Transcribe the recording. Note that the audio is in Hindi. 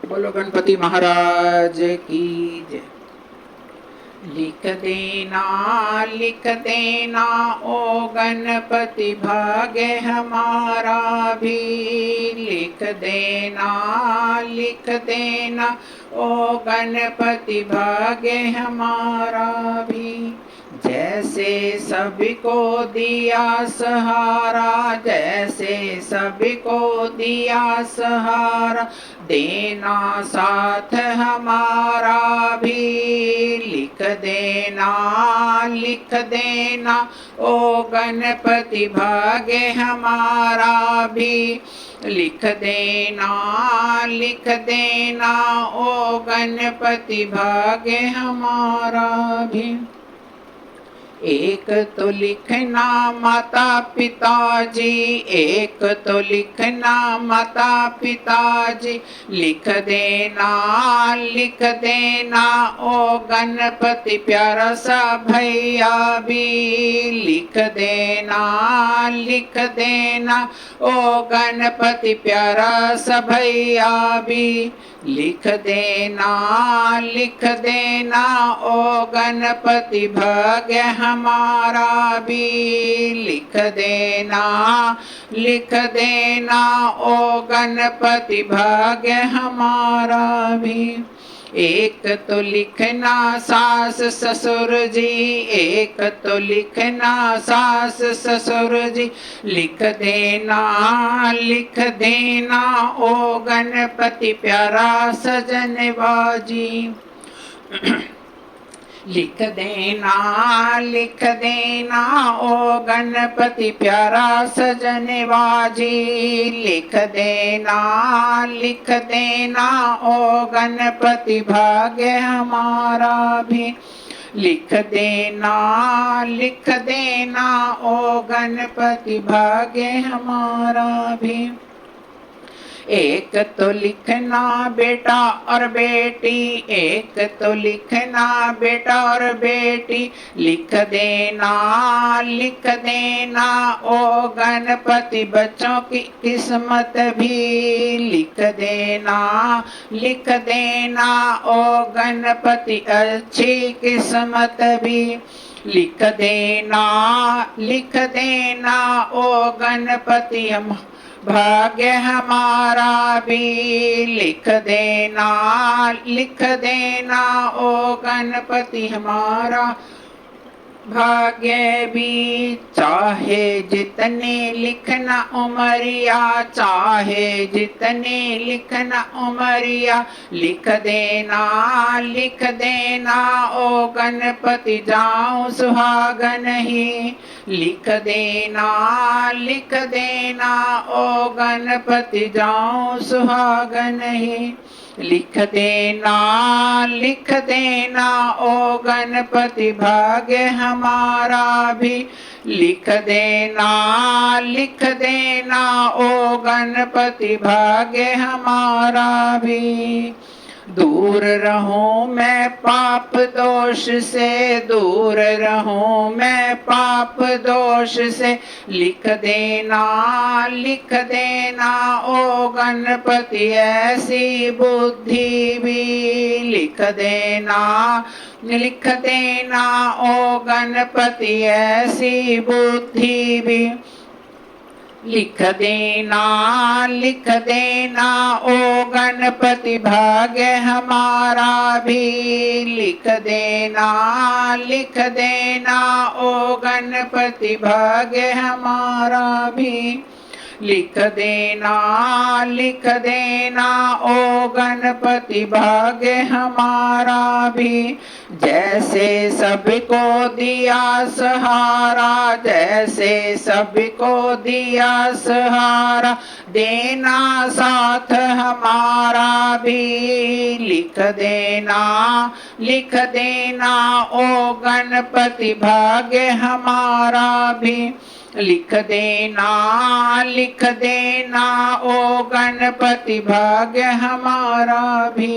बोलो गणपति महाराज की जय। लिख देना ओ गणपति भाग्य हमारा भी। लिख देना ओ गणपति भाग्य हमारा भी। जैसे सभी को दिया सहारा, जैसे सभी को दिया सहारा, देना साथ हमारा भी। लिख देना ओ गणपति भाग्य हमारा भी। लिख देना ओ गणपति भाग्य हमारा भी। एक तो लिखना माता पिताजी, एक तो लिखना माता पिताजी। लिख देना ओ गणपति प्यारा सा भैया भी। लिख देना ओ गणपति प्यारा सा भैया भी। लिख देना ओ गणपति भाग्य हमारा भी। लिख देना ओ गणपति भाग्य हमारा भी। एक तो लिखना सास ससुर जी, एक तो लिखना सास ससुर जी। लिख देना ओ गणपति प्यारा सजनवा जी। लिख देना ओ गणपति प्यारा सजनवा जी। लिख देना ओ गणपति भाग्य हमारा भी। लिख देना ओ गणपति भाग्य हमारा भी। एक तो लिखना बेटा और बेटी, एक तो लिखना बेटा और बेटी। लिख देना ओ गणपति बच्चों की किस्मत भी। लिख देना ओ गणपति अच्छी किस्मत भी। लिख देना ओ गणपति हम भाग्य हमारा भी। लिख देना ओ गणपति हमारा भाग्य भी। चाहे जितने लिखना उमरिया, चाहे जितने लिखना उमरिया। लिख देना ओ गणपति जाऊं सुहागन ही। लिख देना ओ गणपति जाऊं सुहागन ही। लिख देना ओ गणपति भाग्य हमारा भी। लिख देना ओ गणपति भाग्य हमारा भी। दूर रहूं मैं पाप दोष से, दूर रहूं मैं पाप दोष से। लिख देना ओ गणपति ऐसी बुद्धि भी। लिख देना ओ गणपति ऐसी बुद्धि भी। लिख देना ओ गणपति भाग्य हमारा भी। लिख देना ओ गणपति भाग्य हमारा भी। लिख देना ओ गणपति भाग्य हमारा भी। जैसे सबको दिया सहारा, जैसे सबको दिया सहारा। देना साथ हमारा भी। लिख देना ओ गणपति भाग्य हमारा भी। लिख देना ओ गणपति भाग्य हमारा भी।